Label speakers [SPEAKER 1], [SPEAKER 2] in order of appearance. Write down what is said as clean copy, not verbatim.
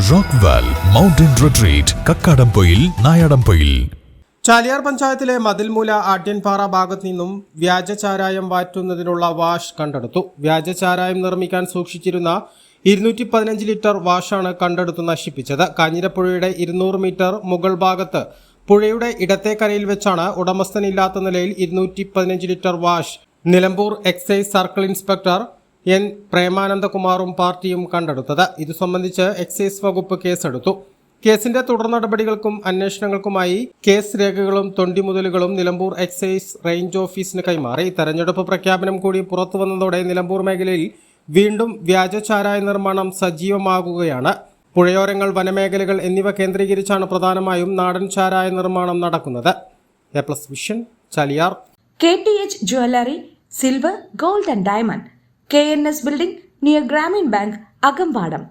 [SPEAKER 1] Rockvale mountain retreat Kakkadampoyil Nayadampoyil.
[SPEAKER 2] Chaliyar പഞ്ചായത്തിലെ മതിൽമൂല ആട്യൻപാറ ഭാഗത്തു നിന്നും വ്യാജ ചാരായം വാറ്റുന്നതിനുള്ള വാഷ് കണ്ടെടുത്തു. വ്യാജ ചാരായം നിർമ്മിക്കാൻ സൂക്ഷിച്ചിരുന്ന 215 ലിറ്റർ വാഷാണ് കണ്ടെടുത്ത് നശിപ്പിച്ചത്. കാഞ്ഞിരപ്പുഴയുടെ 200 മീറ്റർ മുകൾ ഭാഗത്ത് പുഴയുടെ ഇടത്തെ കരയിൽ വെച്ചാണ് ഉടമസ്ഥനില്ലാത്ത നിലയിൽ 215 litre wash Nilambur excise circle inspector N പ്രേമാനന്ദകുമാറും പാർട്ടിയും കണ്ടെടുത്തത്. ഇതു സംബന്ധിച്ച് എക്സൈസ് വകുപ്പ് കേസെടുത്തു. കേസിന്റെ തുടർ നടപടികൾക്കും അന്വേഷണങ്ങൾക്കുമായി കേസ് രേഖകളും തൊണ്ടിമുതലുകളും നിലമ്പൂർ എക്സൈസ് റേഞ്ച് ഓഫീസിന് കൈമാറി. തെരഞ്ഞെടുപ്പ് പ്രഖ്യാപനം കൂടി പുറത്തുവന്നതോടെ നിലമ്പൂർ മേഖലയിൽ വീണ്ടും വ്യാജ ചാരായ നിർമ്മാണം സജീവമാകുകയാണ്. പുഴയോരങ്ങൾ, വനമേഖലകൾ എന്നിവ കേന്ദ്രീകരിച്ചാണ് പ്രധാനമായും നാടൻ ചാരായ നിർമ്മാണം നടക്കുന്നത്. A+ vision, Chaliyar.
[SPEAKER 3] KTH Jewelry, Silver, Gold and Diamond, KNS Building near Grameen Bank, Agambadam.